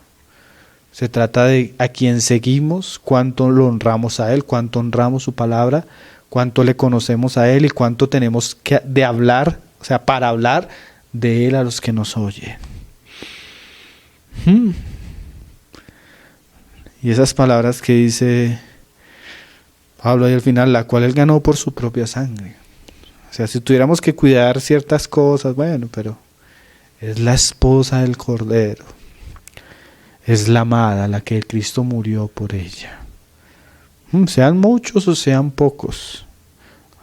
Se trata de a quien seguimos, cuánto lo honramos a Él, cuánto honramos su palabra, cuánto le conocemos a Él y cuánto tenemos de hablar, o sea, para hablar de Él a los que nos oyen. Y esas palabras que dice Pablo ahí al final, la cual Él ganó por su propia sangre. O sea, si tuviéramos que cuidar ciertas cosas, bueno, pero es la esposa del Cordero. Es la amada, la que Cristo murió por ella. Sean muchos o sean pocos.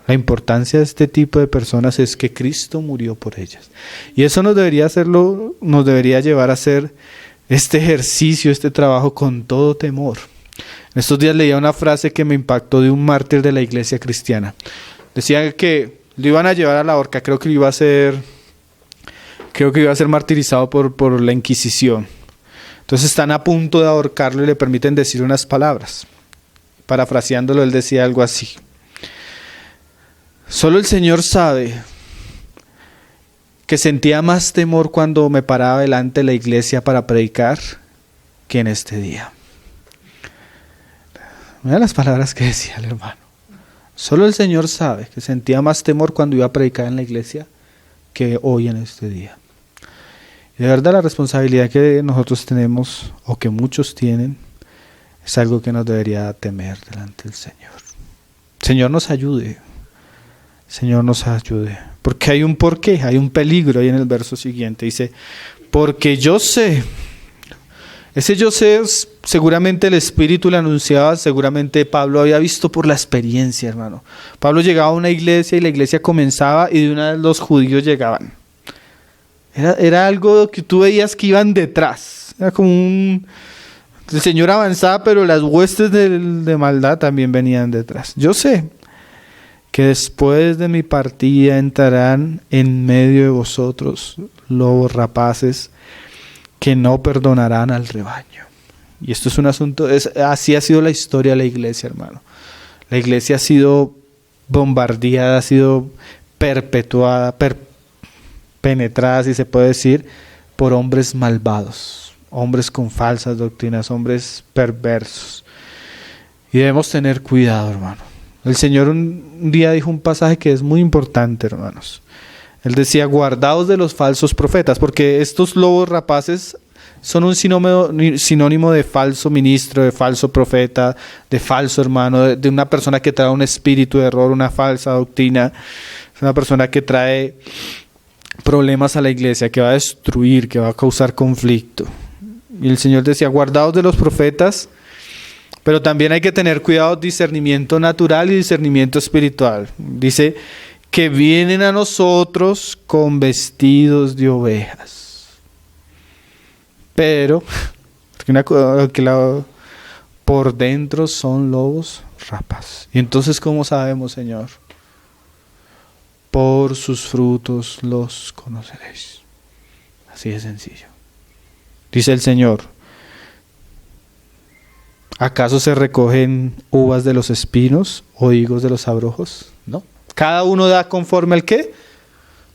La importancia de este tipo de personas es que Cristo murió por ellas. Y eso nos debería llevar a hacer este ejercicio, este trabajo con todo temor. En estos días leía una frase que me impactó de un mártir de la iglesia cristiana. Decía que lo iban a llevar a la horca, creo que iba a ser martirizado por la Inquisición. Entonces están a punto de ahorcarlo y le permiten decir unas palabras. Parafraseándolo, él decía algo así: solo el Señor sabe que sentía más temor cuando me paraba delante de la iglesia para predicar que en este día. Mira las palabras que decía el hermano. Solo el Señor sabe que sentía más temor cuando iba a predicar en la iglesia que hoy en este día. Y de verdad la responsabilidad que nosotros tenemos, o que muchos tienen, es algo que nos debería temer delante del Señor. Señor nos ayude. Señor nos ayude. Porque hay un porqué, hay un peligro ahí en el verso siguiente. Dice, porque yo sé. Ese yo sé, seguramente el Espíritu le anunciaba, seguramente Pablo había visto por la experiencia, hermano. Pablo llegaba a una iglesia y la iglesia comenzaba y de una vez los judíos llegaban. Era algo que tú veías que iban detrás. Era como el Señor avanzaba, pero las huestes de maldad también venían detrás. Yo sé que después de mi partida entrarán en medio de vosotros lobos rapaces que no perdonarán al rebaño. Y esto es un asunto, así ha sido la historia de la iglesia, hermano. La iglesia ha sido bombardeada, ha sido perpetuada, penetrada, si se puede decir, por hombres malvados, hombres con falsas doctrinas, hombres perversos. Y debemos tener cuidado, hermano. El Señor un día dijo un pasaje que es muy importante, hermanos. Él decía, guardaos de los falsos profetas, porque estos lobos rapaces son un sinónimo de falso ministro, de falso profeta, de falso hermano, de una persona que trae un espíritu de error, una falsa doctrina. Es una persona que trae problemas a la iglesia, que va a destruir, que va a causar conflicto. Y el Señor decía, guardaos de los profetas, pero también hay que tener cuidado, discernimiento natural y discernimiento espiritual. Dice que vienen a nosotros con vestidos de ovejas. Pero por dentro son lobos rapaces. Y entonces, ¿cómo sabemos, Señor? Por sus frutos los conoceréis. Así de sencillo. Dice el Señor, ¿acaso se recogen uvas de los espinos o higos de los abrojos? No. Cada uno da conforme al ¿qué?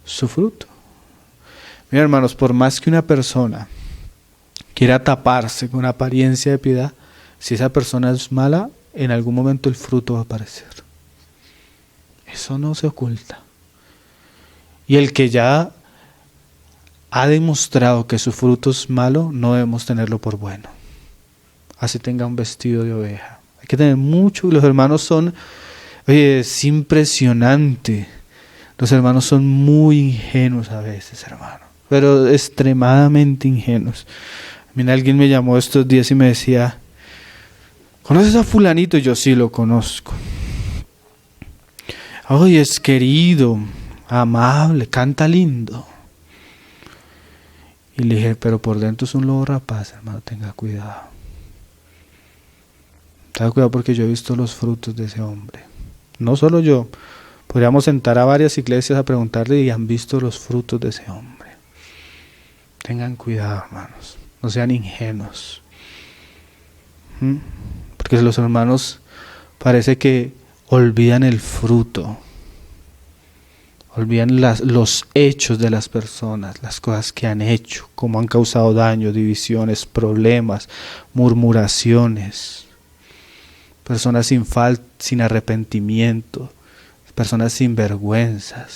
Su fruto. Mira, hermanos, por más que una persona quiera taparse con apariencia de piedad, si esa persona es mala, en algún momento el fruto va a aparecer. Eso no se oculta. Y el que ya ha demostrado que su fruto es malo, no debemos tenerlo por bueno. así tenga un vestido de oveja. Hay que tener mucho. Los hermanos son, oye, es impresionante. Los hermanos son muy ingenuos a veces, hermano, pero extremadamente ingenuos. Mira, alguien me llamó estos días y me decía, ¿conoces a fulanito? Y yo sí lo conozco. Oye, es querido, amable, canta lindo. Y le dije, pero por dentro es un lobo rapaz, hermano, tenga cuidado. Tenga cuidado porque yo he visto los frutos de ese hombre. No solo yo, podríamos sentar a varias iglesias a preguntarle y han visto los frutos de ese hombre. Tengan cuidado, hermanos, no sean ingenuos. Porque los hermanos parece que olvidan el fruto, olvidan los hechos de las personas, las cosas que han hecho, cómo han causado daño, divisiones, problemas, murmuraciones, personas sin arrepentimiento, personas sin vergüenza,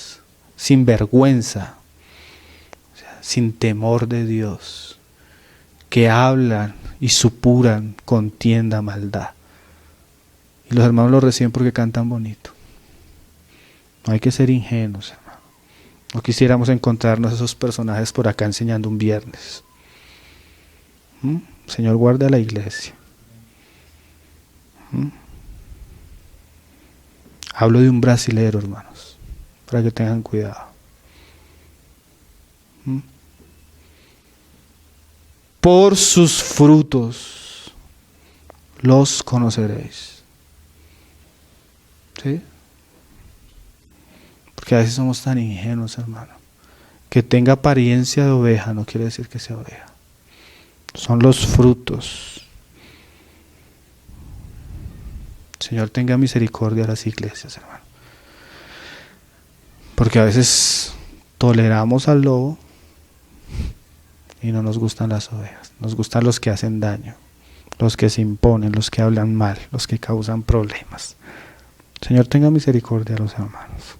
o sea, sin temor de Dios, que hablan y supuran contienda, maldad. Y los hermanos lo reciben porque cantan bonito. No hay que ser ingenuos, hermano. No quisiéramos encontrarnos esos personajes por acá enseñando un viernes. Señor, guarda la iglesia. Hablo de un brasilero, hermanos, para que tengan cuidado. Por sus frutos los conoceréis. ¿Sí? Porque a veces somos tan ingenuos, hermano. Que tenga apariencia de oveja no quiere decir que sea oveja. Son los frutos. Señor, tenga misericordia a las iglesias, hermano. Porque a veces toleramos al lobo y no nos gustan las ovejas. Nos gustan los que hacen daño, los que se imponen, los que hablan mal, los que causan problemas. Señor, tenga misericordia a los hermanos.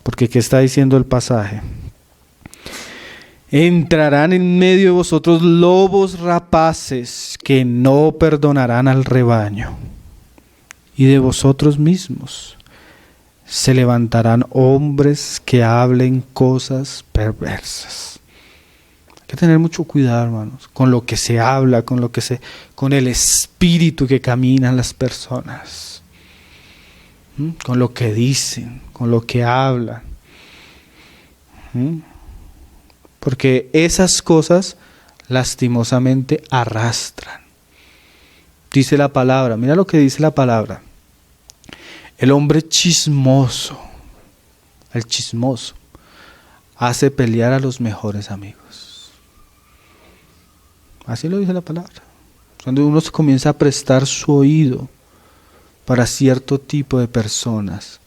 Porque ¿qué está diciendo el pasaje? Entrarán en medio de vosotros lobos rapaces que no perdonarán al rebaño. Y de vosotros mismos se levantarán hombres que hablen cosas perversas. Hay que tener mucho cuidado, hermanos, con lo que se habla, con el espíritu que caminan las personas, con lo que dicen, con lo que hablan. Porque esas cosas lastimosamente arrastran. Dice la palabra, mira lo que dice la palabra. El hombre chismoso, el chismoso, hace pelear a los mejores amigos. Así lo dice la palabra. Cuando uno comienza a prestar su oído para cierto tipo de personas,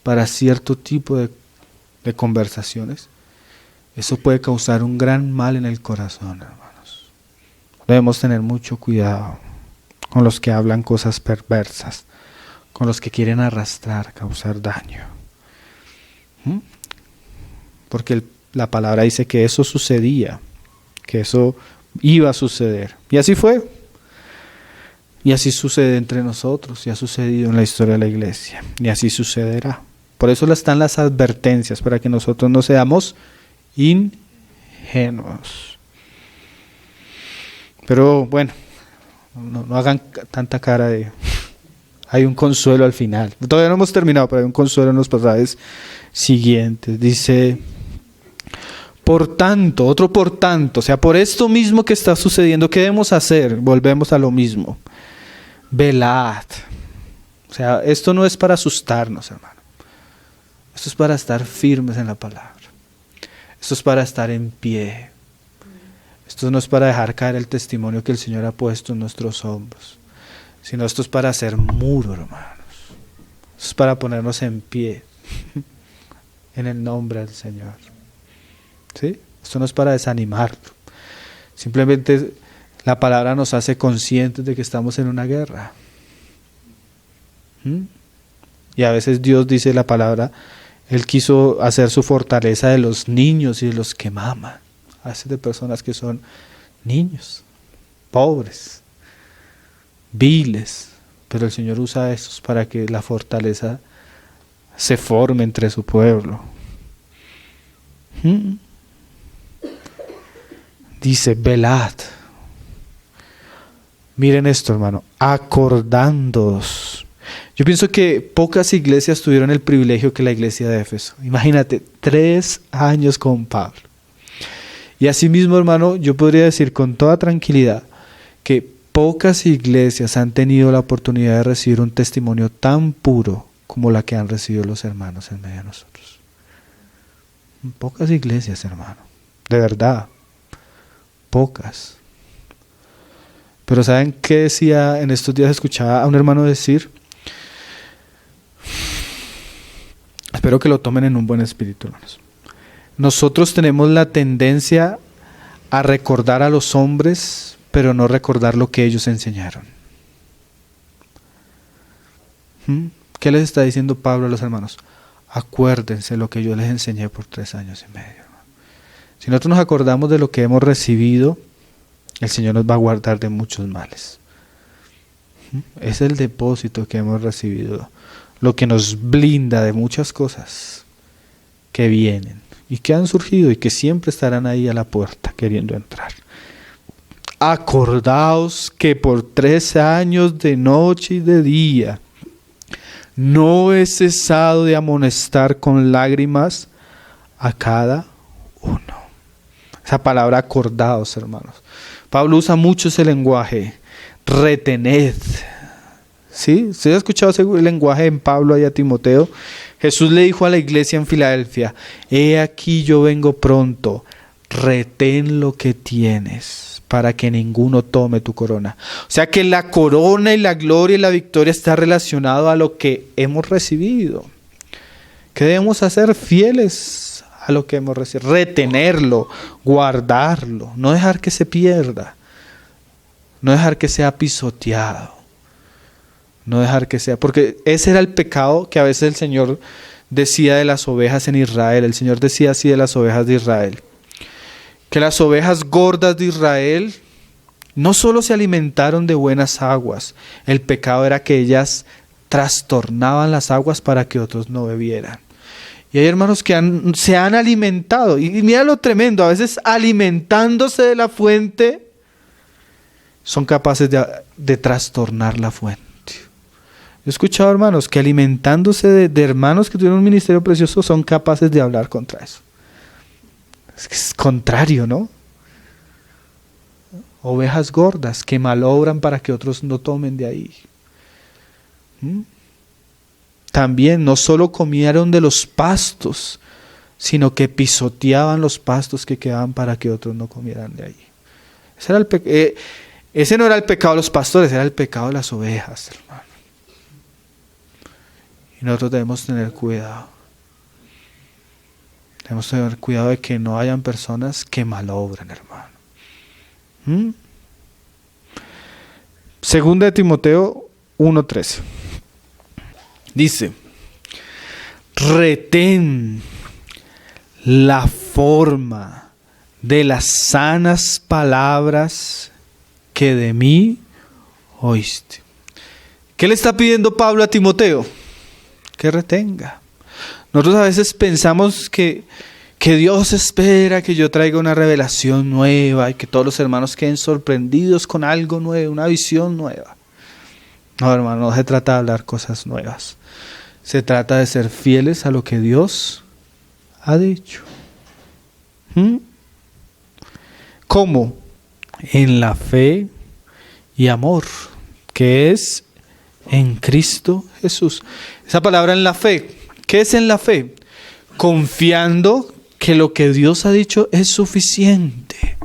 para cierto tipo de conversaciones, eso puede causar un gran mal en el corazón, hermanos. Debemos tener mucho cuidado con los que hablan cosas perversas, con los que quieren arrastrar, causar daño. Porque la palabra dice que eso sucedía, que eso iba a suceder. Y así fue. Y así sucede entre nosotros, y ha sucedido en la historia de la iglesia, y así sucederá. Por eso están las advertencias, para que nosotros no seamos ingenuos. Pero bueno, no hagan tanta cara de... Hay un consuelo al final. Todavía no hemos terminado, pero hay un consuelo en los pasajes siguientes. Dice, por tanto, otro por tanto, o sea, por esto mismo que está sucediendo, ¿qué debemos hacer? Volvemos a lo mismo. Velad. O sea, esto no es para asustarnos, hermano. Esto es para estar firmes en la palabra. Esto es para estar en pie. Esto no es para dejar caer el testimonio que el Señor ha puesto en nuestros hombros, sino esto es para hacer muro, hermanos. Esto es para ponernos en pie en el nombre del Señor. ¿Sí? Esto no es para desanimarlo. Simplemente la palabra nos hace conscientes de que estamos en una guerra. Y a veces Dios dice la palabra, Él quiso hacer su fortaleza de los niños y de los que maman. A veces de personas que son niños, pobres, viles, pero el Señor usa estos para que la fortaleza se forme entre su pueblo. Dice, velad. Miren esto, hermano, acordándoos. Yo pienso que pocas iglesias tuvieron el privilegio que la iglesia de Éfeso. Imagínate, 3 años con Pablo. Y asimismo, hermano, yo podría decir con toda tranquilidad que pocas iglesias han tenido la oportunidad de recibir un testimonio tan puro como la que han recibido los hermanos en medio de nosotros. Pocas iglesias, hermano, de verdad, pocas. Pero ¿saben qué decía en estos días? Escuchaba a un hermano decir, espero que lo tomen en un buen espíritu, hermanos. Nosotros tenemos la tendencia a recordar a los hombres, pero no recordar lo que ellos enseñaron. ¿Qué les está diciendo Pablo a los hermanos? Acuérdense lo que yo les enseñé por 3 años y medio. Si nosotros nos acordamos de lo que hemos recibido, el Señor nos va a guardar de muchos males. Es el depósito que hemos recibido, lo que nos blinda de muchas cosas que vienen y que han surgido y que siempre estarán ahí a la puerta queriendo entrar. Acordaos que por 3 años de noche y de día no he cesado de amonestar con lágrimas a cada uno. Esa palabra acordaos, hermanos. Pablo usa mucho ese lenguaje, retened. ¿Sí? ¿Usted ha escuchado ese lenguaje en Pablo y a Timoteo? Jesús le dijo a la iglesia en Filadelfia, he aquí yo vengo pronto, retén lo que tienes para que ninguno tome tu corona. O sea que la corona y la gloria y la victoria está relacionado a lo que hemos recibido. ¿Qué debemos hacer? Fieles a lo que hemos recibido, retenerlo, guardarlo, no dejar que se pierda, no dejar que sea pisoteado. No dejar que sea, porque ese era el pecado que a veces el Señor decía de las ovejas en Israel. El Señor decía así de las ovejas de Israel, que las ovejas gordas de Israel no solo se alimentaron de buenas aguas, el pecado era que ellas trastornaban las aguas para que otros no bebieran. Y hay hermanos que se han alimentado, y mira lo tremendo, a veces alimentándose de la fuente, son capaces de trastornar la fuente. Yo he escuchado hermanos que alimentándose de hermanos que tuvieron un ministerio precioso son capaces de hablar contra eso. Es contrario, ¿no? Ovejas gordas que malobran para que otros no tomen de ahí. También no solo comieron de los pastos, sino que pisoteaban los pastos que quedaban para que otros no comieran de ahí. Ese no era el pecado de los pastores, era el pecado de las ovejas, hermano. Y nosotros debemos tener cuidado. Debemos tener cuidado de que no hayan personas que malobren, hermano. Segunda de Timoteo 1:13. Dice, retén la forma de las sanas palabras que de mí oíste. ¿Qué le está pidiendo Pablo a Timoteo? Que retenga. Nosotros a veces pensamos que Dios espera que yo traiga una revelación nueva y que todos los hermanos queden sorprendidos con algo nuevo, una visión nueva. No, hermano, no se trata de hablar cosas nuevas. Se trata de ser fieles a lo que Dios ha dicho. ¿Cómo? En la fe y amor, que es en Cristo Jesús. Esa palabra en la fe, ¿qué es en la fe? Confiando que lo que Dios ha dicho es suficiente.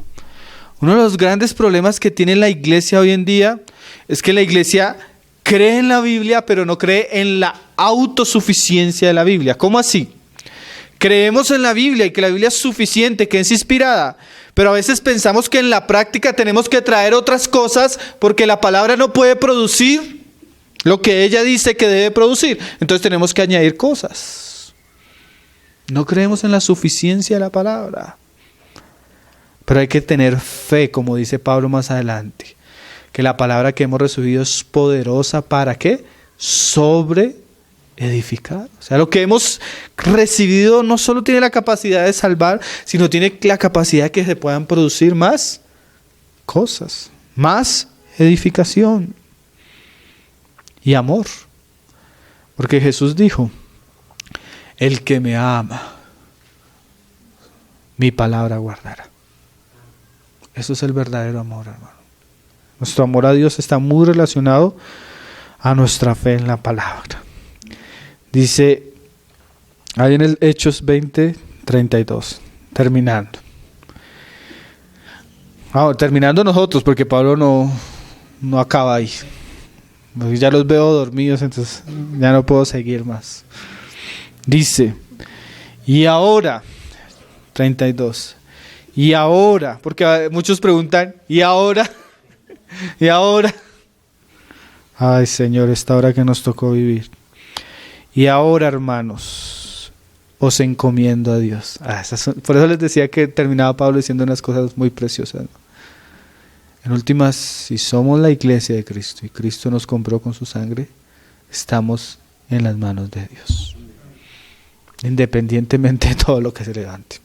Uno de los grandes problemas que tiene la iglesia hoy en día es que la iglesia cree en la Biblia, pero no cree en la autosuficiencia de la Biblia. ¿Cómo así? Creemos en la Biblia y que la Biblia es suficiente, que es inspirada, pero a veces pensamos que en la práctica tenemos que traer otras cosas porque la palabra no puede producir lo que ella dice que debe producir. Entonces tenemos que añadir cosas. No creemos en la suficiencia de la palabra. Pero hay que tener fe, como dice Pablo más adelante, que la palabra que hemos recibido es poderosa para ¿qué? Sobre edificar. O sea, lo que hemos recibido no solo tiene la capacidad de salvar, sino tiene la capacidad de que se puedan producir más cosas, más edificación y amor. Porque Jesús dijo, el que me ama, mi palabra guardará. Eso es el verdadero amor, hermano. Nuestro amor a Dios está muy relacionado a nuestra fe en la palabra. Dice, ahí en el Hechos 20:32, terminando. Terminando nosotros, porque Pablo no acaba ahí. Ya los veo dormidos, entonces ya no puedo seguir más. Dice, y ahora, 32, y ahora, porque muchos preguntan, ¿y ahora? ¿Y ahora? Ay, Señor, esta hora que nos tocó vivir. Y ahora, hermanos, os encomiendo a Dios. Por eso les decía que terminaba Pablo diciendo unas cosas muy preciosas, ¿no? En últimas, si somos la iglesia de Cristo y Cristo nos compró con su sangre, estamos en las manos de Dios. Independientemente de todo lo que se levante,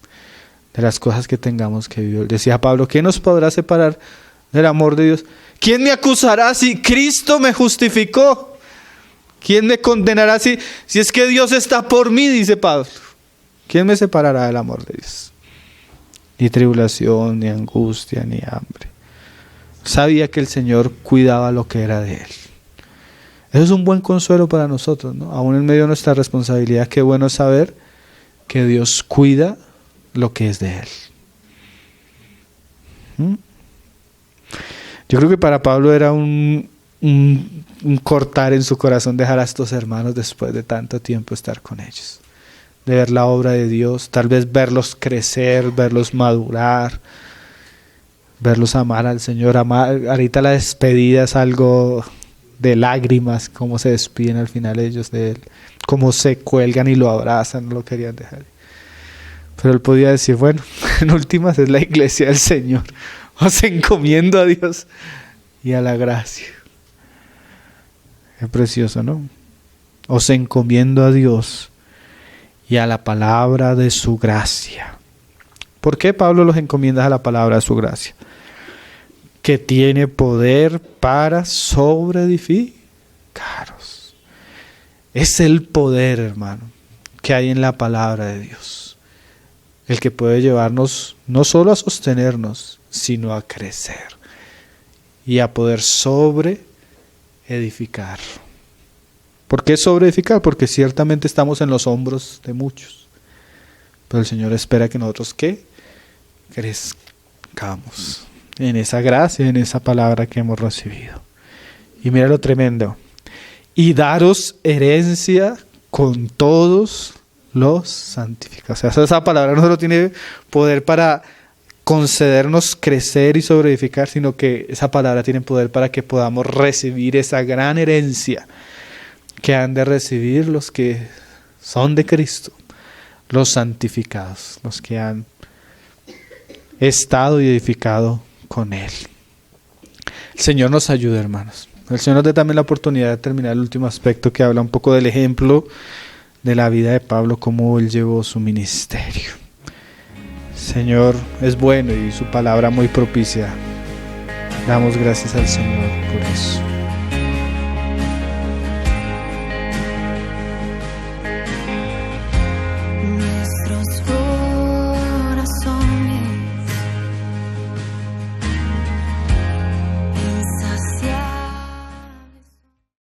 de las cosas que tengamos que vivir. Decía Pablo, ¿quién nos podrá separar del amor de Dios? ¿Quién me acusará si Cristo me justificó? ¿Quién me condenará si es que Dios está por mí? Dice Pablo. ¿Quién me separará del amor de Dios? Ni tribulación, ni angustia, ni hambre. Sabía que el Señor cuidaba lo que era de Él. Eso es un buen consuelo para nosotros, ¿no? Aún en medio de nuestra responsabilidad, qué bueno saber que Dios cuida lo que es de Él. Yo creo que para Pablo era un cortar en su corazón dejar a estos hermanos después de tanto tiempo estar con ellos, de ver la obra de Dios, tal vez verlos crecer, verlos madurar, verlos amar al Señor. Ahorita la despedida es algo de lágrimas, cómo se despiden al final ellos de Él, cómo se cuelgan y lo abrazan, no lo querían dejar. Pero Él podía decir, bueno, en últimas es la iglesia del Señor, os encomiendo a Dios y a la gracia. Qué precioso, ¿no? Os encomiendo a Dios y a la palabra de su gracia. ¿Por qué Pablo los encomienda a la palabra de su gracia? Que tiene poder para sobreedificaros. Es el poder, hermano, que hay en la palabra de Dios. El que puede llevarnos no solo a sostenernos, sino a crecer y a poder sobreedificar. ¿Por qué sobreedificar? Porque ciertamente estamos en los hombros de muchos. Pero el Señor espera que nosotros, ¿qué? Crezcamos en esa gracia, en esa palabra que hemos recibido. Y mira lo tremendo. Y daros herencia con todos los santificados. O sea, esa palabra no solo tiene poder para concedernos crecer y sobreedificar, sino que esa palabra tiene poder para que podamos recibir esa gran herencia que han de recibir los que son de Cristo, los santificados, los que han estado y edificado con Él. El Señor nos ayude, hermanos. El Señor nos dé también la oportunidad de terminar el último aspecto que habla un poco del ejemplo de la vida de Pablo, cómo él llevó su ministerio. Señor es bueno y su palabra muy propicia. Damos gracias al Señor por eso.